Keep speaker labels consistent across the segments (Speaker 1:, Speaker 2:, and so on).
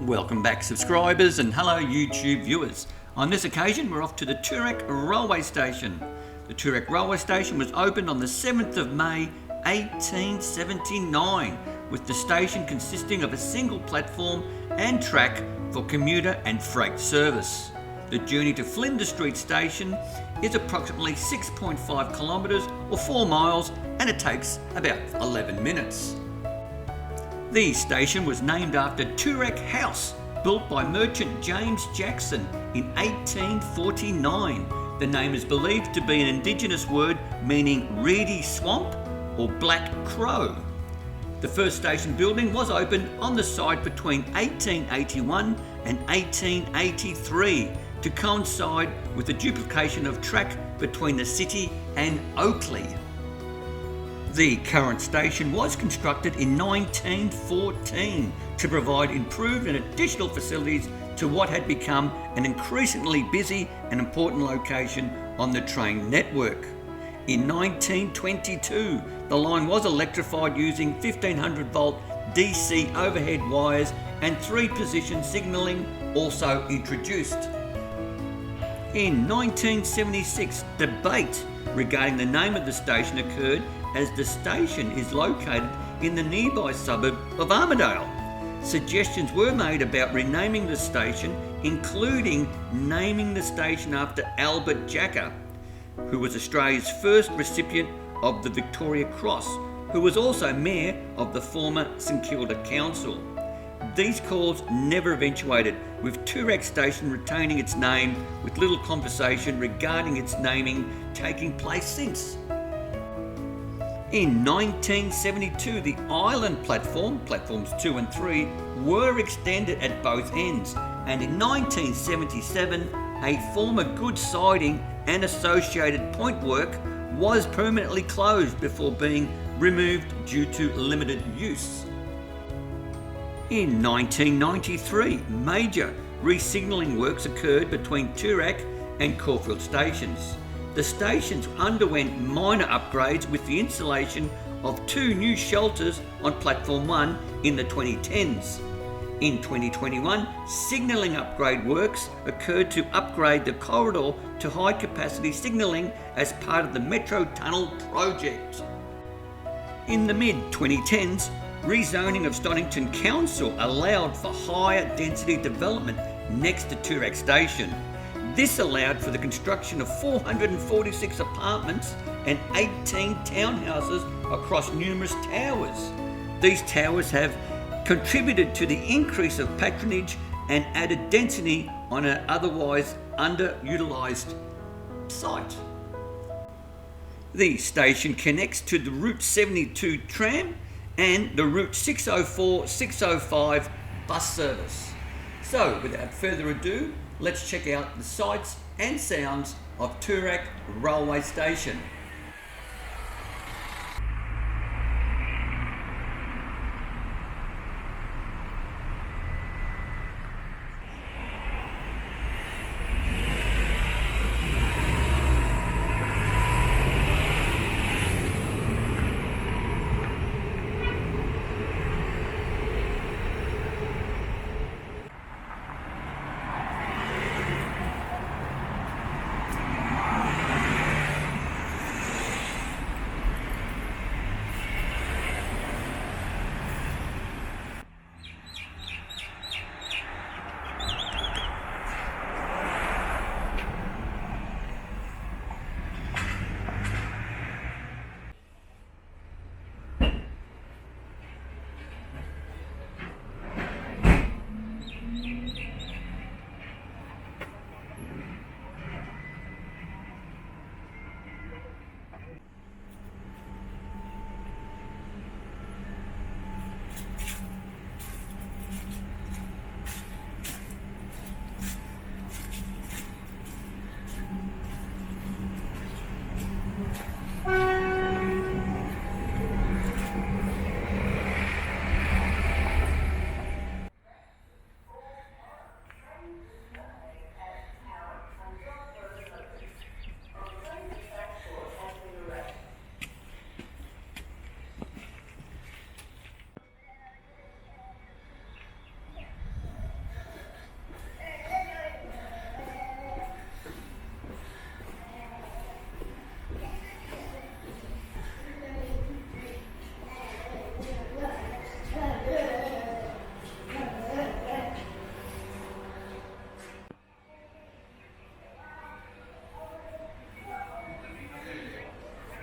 Speaker 1: Welcome back subscribers and hello YouTube viewers. On this occasion we're off to the Toorak Railway Station. The Toorak Railway Station was opened on the 7th of May 1879 with the station consisting of a single platform and track for commuter and freight service. The journey to Flinders Street Station is approximately 6.5 kilometres or 4 miles and it takes about 11 minutes. The station was named after Toorak House, built by merchant James Jackson in 1849. The name is believed to be an indigenous word meaning reedy swamp or black crow. The first station building was opened on the site between 1881 and 1883 to coincide with the duplication of track between the city and Oakley. The current station was constructed in 1914 to provide improved and additional facilities to what had become an increasingly busy and important location on the train network. In 1922, the line was electrified using 1500 volt DC overhead wires and 3-position signalling also introduced. In 1976, debate regarding the name of the station occurred as the station is located in the nearby suburb of Armidale. Suggestions were made about renaming the station, including naming the station after Albert Jacker, who was Australia's first recipient of the Victoria Cross, who was also mayor of the former St Kilda Council. These calls never eventuated, with Toorak Station retaining its name, with little conversation regarding its naming taking place since. In 1972, the island platforms 2 and 3, were extended at both ends, and in 1977, a former goods siding and associated point work was permanently closed before being removed due to limited use. In 1993, major re-signalling works occurred between Toorak and Caulfield stations. The stations underwent minor upgrades with the installation of 2 new shelters on Platform 1 in the 2010s. In 2021, signalling upgrade works occurred to upgrade the corridor to high-capacity signalling as part of the Metro Tunnel project. In the mid-2010s, rezoning of Stonington Council allowed for higher density development next to Toorak Station. This allowed for the construction of 446 apartments and 18 townhouses across numerous towers. These towers have contributed to the increase of patronage and added density on an otherwise underutilised site. The station connects to the Route 72 tram and the Route 604-605 bus service. So, without further ado, let's check out the sights and sounds of Toorak Railway Station.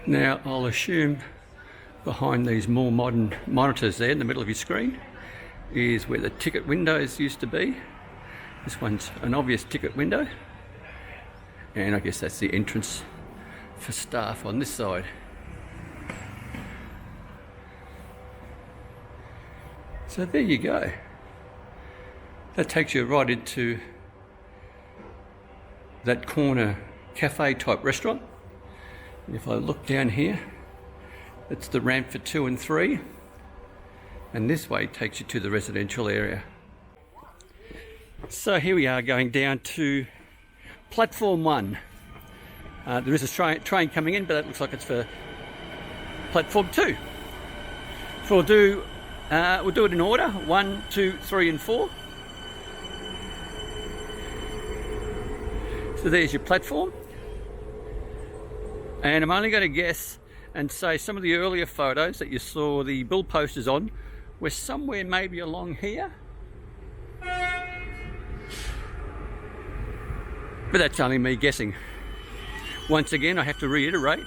Speaker 1: Now I'll assume behind these more modern monitors there in the middle of your screen is where the ticket windows used to be. This one's an obvious ticket window, and I guess that's the entrance for staff on this side. So there you go. That takes you right into that corner cafe type restaurant. And if I look down here, it's the ramp for 2 and 3, and this way takes you to the residential area. So here we are going down to platform 1. There is a train coming in, but it looks like it's for platform 2. So we'll do it in order: 1, 2, 3 and 4. So there's your platform, and I'm only going to guess and say some of the earlier photos that you saw the bill posters on were somewhere maybe along here, but that's only me guessing. Once again, I have to reiterate,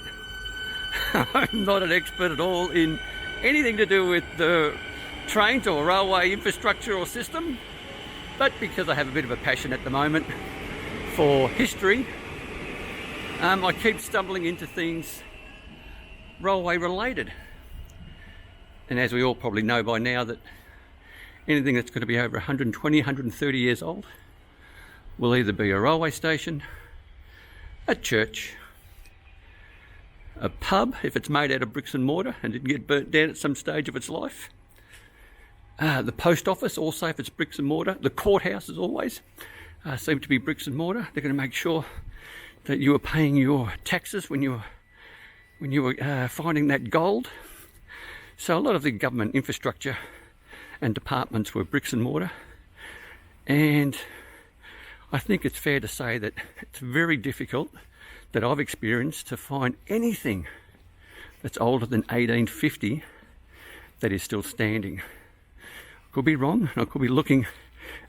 Speaker 1: I'm not an expert at all in anything to do with the trains or railway infrastructure or system, but because I have a bit of a passion at the moment for history, I keep stumbling into things railway related. And as we all probably know by now, that anything that's going to be over 120, 130 years old will either be a railway station, a church, a pub if it's made out of bricks and mortar and didn't get burnt down at some stage of its life, the post office also if it's bricks and mortar, the courthouse as always seem to be bricks and mortar. They're going to make sure that you are paying your taxes when you were finding that gold. So a lot of the government infrastructure and departments were bricks and mortar, and I think it's fair to say that it's very difficult, that I've experienced, to find anything that's older than 1850 that is still standing. I could be wrong, and I could be looking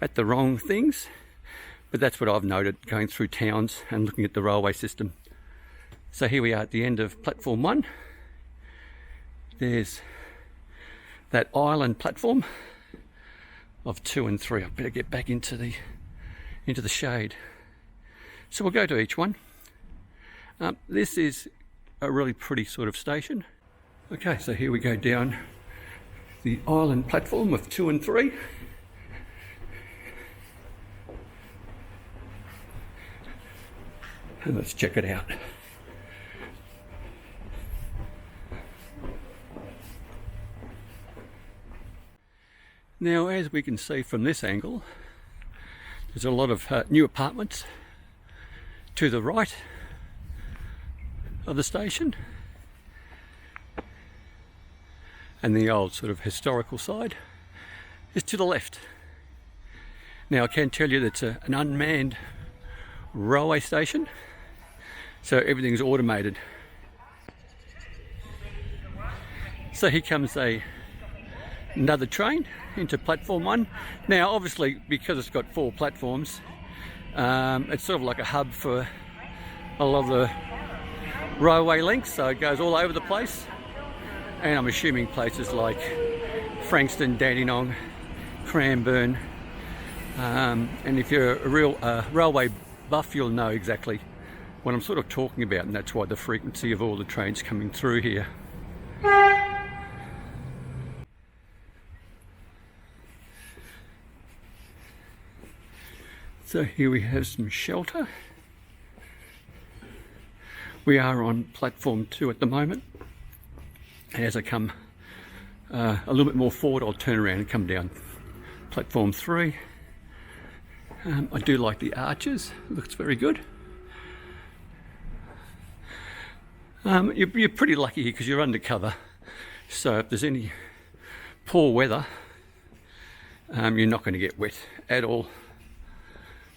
Speaker 1: at the wrong things, but that's what I've noted going through towns and looking at the railway system. So here we are at the end of platform 1. There's that island platform of 2 and 3. I better get back into the shade. So we'll go to each one. This is a really pretty sort of station. Okay, so here we go down the island platform of 2 and 3. And let's check it out. Now, as we can see from this angle, there's a lot of new apartments to the right of the station, and the old sort of historical side is to the left. Now, I can tell you that it's an unmanned railway station, so everything's automated. So here comes another train into platform 1. Now obviously, because it's got 4 platforms, it's sort of like a hub for a lot of the railway links, so it goes all over the place, and I'm assuming places like Frankston, Dandenong, Cranbourne, and if you're a real railway buff, you'll know exactly what I'm sort of talking about, and that's why the frequency of all the trains coming through here. So here we have some shelter. We are on platform 2 at the moment, and as I come a little bit more forward, I'll turn around and come down platform 3. I do like the arches, it looks very good. You're pretty lucky here because you're undercover, so if there's any poor weather, you're not going to get wet at all.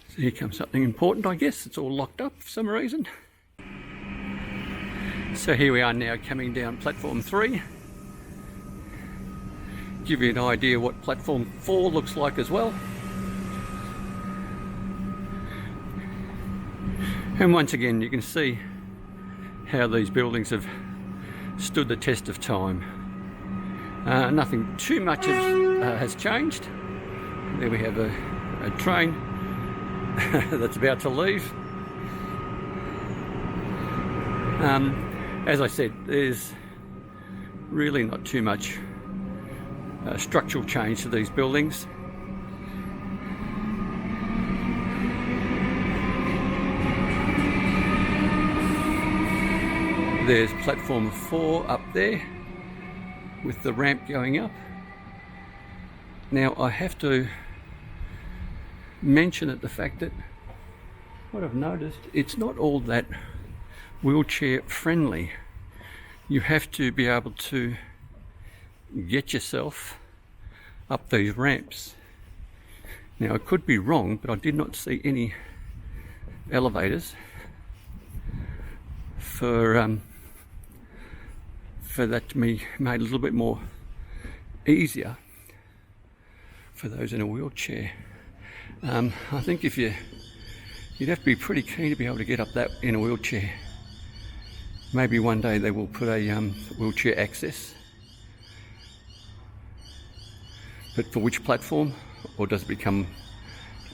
Speaker 1: So here comes something important, I guess. It's all locked up for some reason. So here we are now coming down platform 3. Give you an idea what platform 4 looks like as well. And once again, you can see how these buildings have
Speaker 2: stood the test of time. Nothing too much has changed. There we have a train that's about to leave. As I said, there's really not too much structural change to these buildings. There's platform 4 up there with the ramp going up. Now I have to mention the fact that what I've noticed, it's not all that wheelchair friendly. You have to be able to get yourself up these ramps. Now I could be wrong, but I did not see any elevators for that to be made a little bit more easier for those in a wheelchair. I think you'd have to be pretty keen to be able to get up that in a wheelchair. Maybe one day they will put a wheelchair access. But for which platform? Or does it become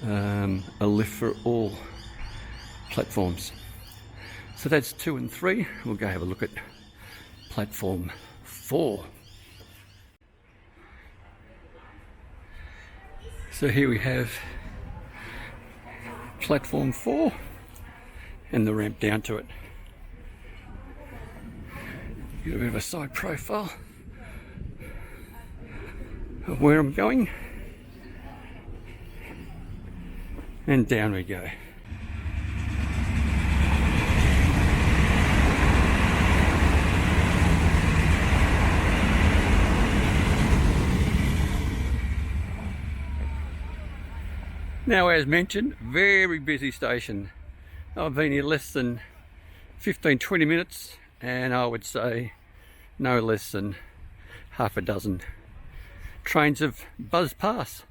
Speaker 2: a lift for all platforms? So that's 2 and 3. We'll go have a look at platform 4. So here we have platform 4 and the ramp down to it. Get a bit of a side profile of where I'm going, and down we go. Now, as mentioned, very busy station. I've been here less than 15-20 minutes, and I would say no less than half a dozen trains have buzzed past.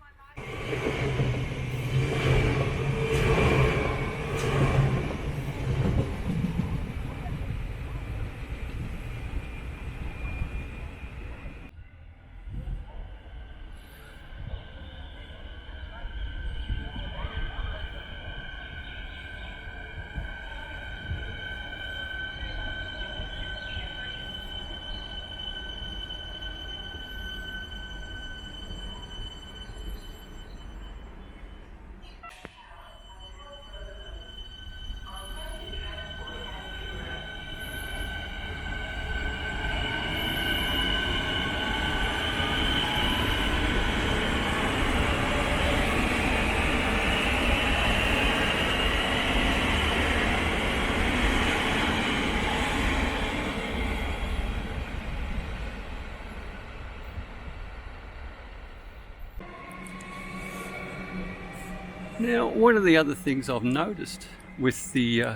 Speaker 2: Now, one of the other things I've noticed with the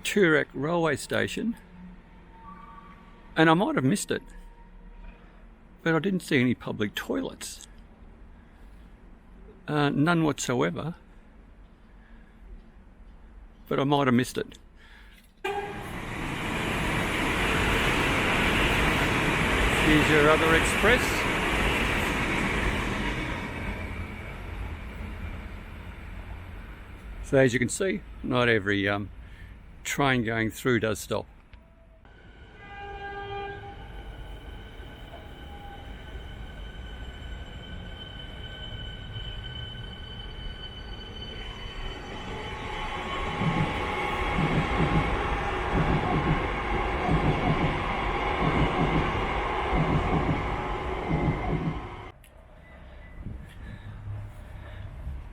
Speaker 2: Toorak Railway Station, and I might have missed it, but I didn't see any public toilets. None whatsoever, but I might have missed it. Here's your other express. So as you can see, not every train going through does stop.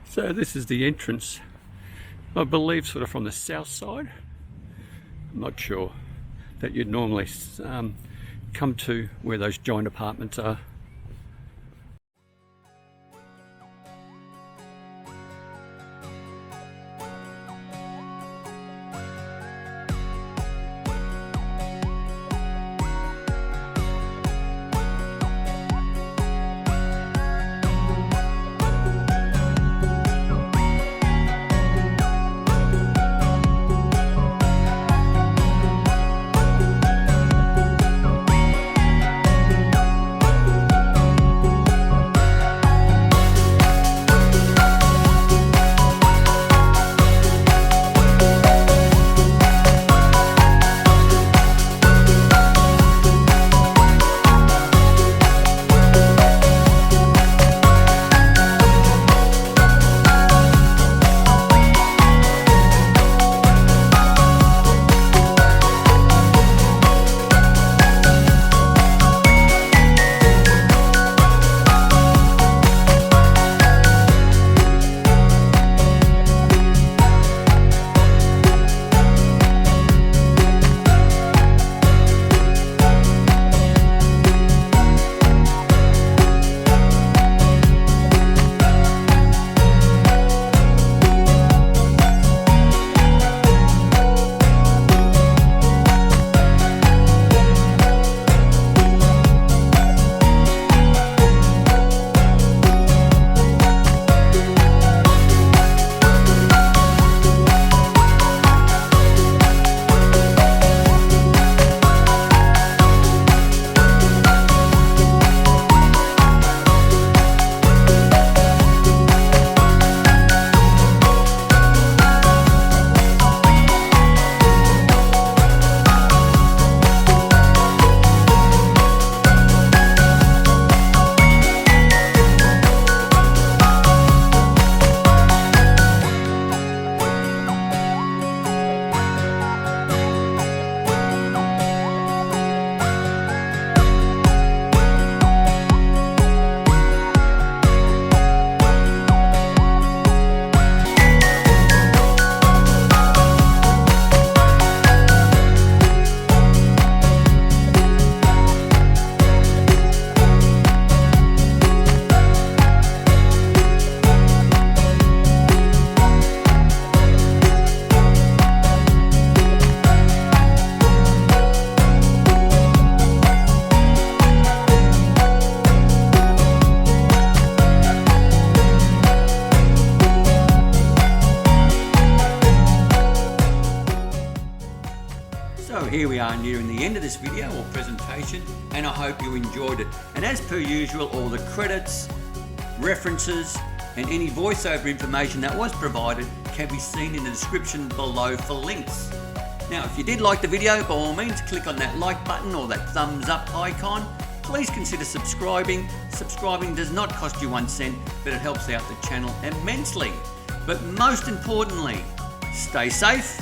Speaker 2: So this is the entrance, I believe, sort of from the south side. I'm not sure, that you'd normally come to where those joint apartments are.
Speaker 1: the end of this video or presentation, and I hope you enjoyed it. And as per usual, all the credits, references, and any voiceover information that was provided can be seen in the description below for links. Now, if you did like the video, by all means, click on that like button or that thumbs up icon. Please consider subscribing. Subscribing does not cost you 1 cent, but it helps out the channel immensely. But most importantly, stay safe,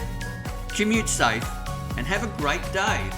Speaker 1: commute safe, and have a great day.